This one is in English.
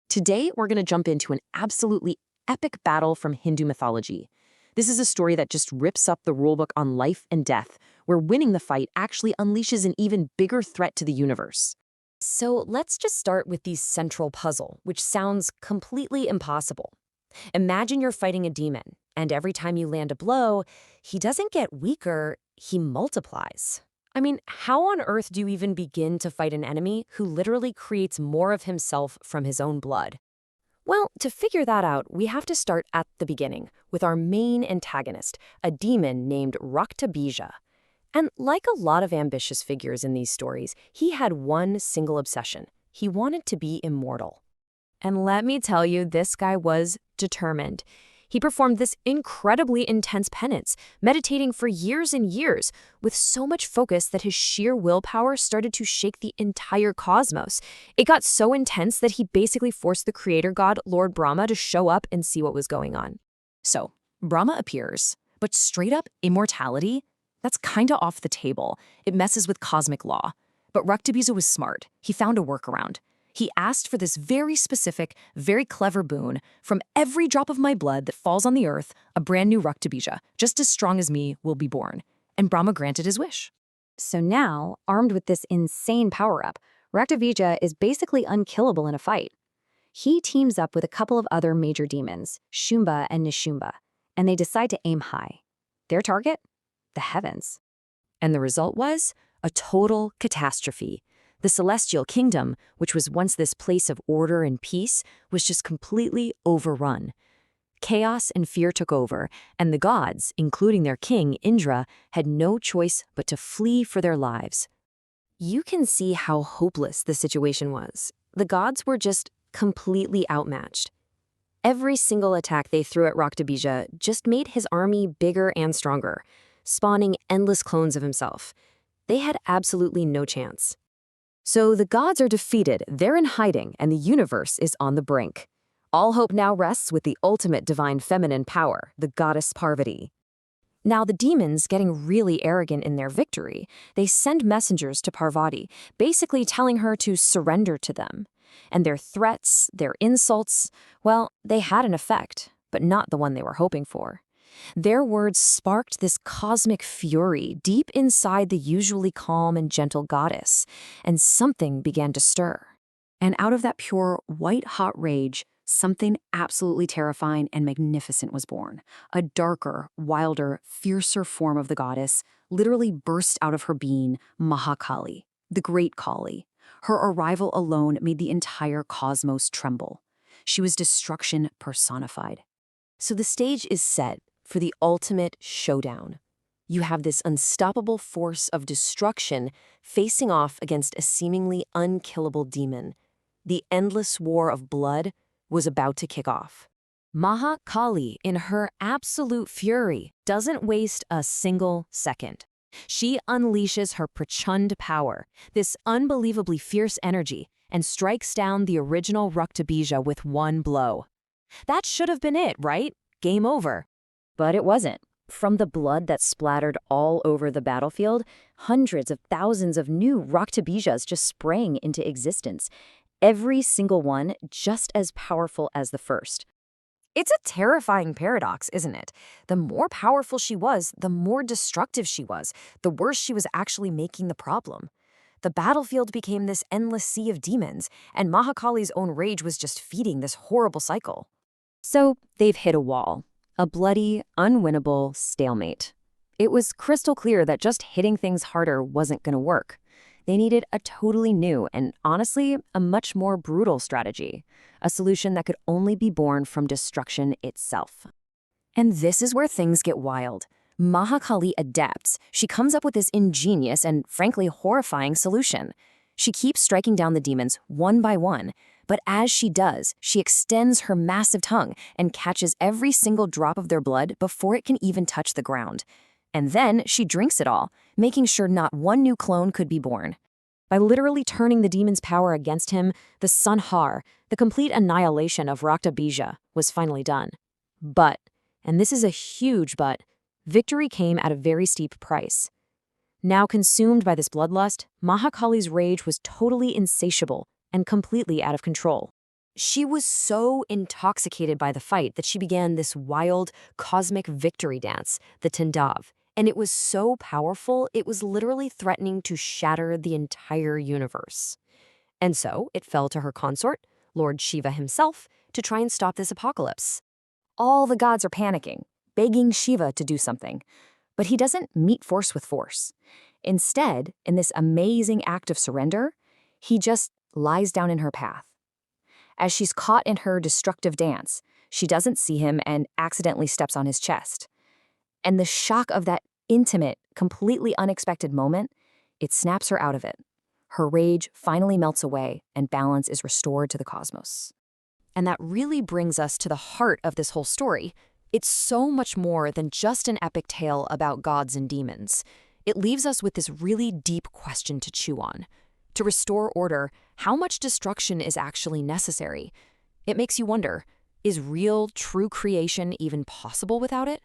Today, we're going to jump into an absolutely epic battle from Hindu mythology. This is a story that just rips up the rulebook on life and death, where winning the fight actually unleashes an even bigger threat to the universe. So let's just start with the central puzzle, which sounds completely impossible. Imagine you're fighting a demon, and every time you land a blow, he doesn't get weaker, he multiplies. I mean, how on earth do you even begin to fight an enemy who literally creates more of himself from his own blood? Well, to figure that out, we have to start at the beginning, with our main antagonist, a demon named Raktabija. And like a lot of ambitious figures in these stories, he had one single obsession. He wanted to be immortal. And let me tell you, this guy was determined. He performed this incredibly intense penance, meditating for years and years, with so much focus that his sheer willpower started to shake the entire cosmos. It got so intense that he basically forced the creator god, Lord Brahma, to show up and see what was going on. So, Brahma appears, but straight up immortality? That's kinda off the table. It messes with cosmic law. But Raktabija was smart. He found a workaround. He asked for this very specific, very clever boon. From every drop of my blood that falls on the earth, a brand new Raktabija, just as strong as me, will be born. And Brahma granted his wish. So now, armed with this insane power-up, Raktabija is basically unkillable in a fight. He teams up with a couple of other major demons, Shumba and Nishumba, and they decide to aim high. Their target? The heavens. And the result was a total catastrophe. The celestial kingdom, which was once this place of order and peace, was just completely overrun. Chaos and fear took over, and the gods, including their king, Indra, had no choice but to flee for their lives. You can see how hopeless the situation was. The gods were just completely outmatched. Every single attack they threw at Raktabija just made his army bigger and stronger, spawning endless clones of himself. They had absolutely no chance. So the gods are defeated, they're in hiding, and the universe is on the brink. All hope now rests with the ultimate divine feminine power, the goddess Parvati. Now the demons, getting really arrogant in their victory, they send messengers to Parvati, basically telling her to surrender to them. And their threats, their insults, well, they had an effect, but not the one they were hoping for. Their words sparked this cosmic fury deep inside the usually calm and gentle goddess, and something began to stir. And out of that pure, white-hot rage, something absolutely terrifying and magnificent was born. A darker, wilder, fiercer form of the goddess literally burst out of her being, Mahakali, the Great Kali. Her arrival alone made the entire cosmos tremble. She was destruction personified. So the stage is set for the ultimate showdown. You have this unstoppable force of destruction facing off against a seemingly unkillable demon. The endless war of blood was about to kick off. Mahakali, in her absolute fury, doesn't waste a single second. She unleashes her Prachand power, this unbelievably fierce energy, and strikes down the original Raktabija with one blow. That should have been it, right? Game over. But it wasn't. From the blood that splattered all over the battlefield, hundreds of thousands of new Raktabijas just sprang into existence, every single one just as powerful as the first. It's a terrifying paradox, isn't it? The more powerful she was, the more destructive she was, the worse she was actually making the problem. The battlefield became this endless sea of demons, and Mahakali's own rage was just feeding this horrible cycle. So they've hit a wall. A bloody, unwinnable stalemate. It was crystal clear that just hitting things harder wasn't going to work. They needed a totally new and, honestly, a much more brutal strategy. A solution that could only be born from destruction itself. And this is where things get wild. Mahakali adapts. She comes up with this ingenious and, frankly, horrifying solution. She keeps striking down the demons one by one, but as she does, she extends her massive tongue and catches every single drop of their blood before it can even touch the ground. And then she drinks it all, making sure not one new clone could be born. By literally turning the demon's power against him, the Sanhar, the complete annihilation of Raktabija, was finally done. But, and this is a huge but, victory came at a very steep price. Now consumed by this bloodlust, Mahakali's rage was totally insatiable and completely out of control. She was so intoxicated by the fight that she began this wild, cosmic victory dance, the Tindav. And it was so powerful, it was literally threatening to shatter the entire universe. And so it fell to her consort, Lord Shiva himself, to try and stop this apocalypse. All the gods are panicking, begging Shiva to do something. But he doesn't meet force with force. Instead, in this amazing act of surrender, he just lies down in her path. As she's caught in her destructive dance, she doesn't see him and accidentally steps on his chest. And the shock of that intimate, completely unexpected moment, it snaps her out of it. Her rage finally melts away and balance is restored to the cosmos. And that really brings us to the heart of this whole story. It's so much more than just an epic tale about gods and demons. It leaves us with this really deep question to chew on. To restore order, how much destruction is actually necessary? It makes you wonder, is real, true creation even possible without it?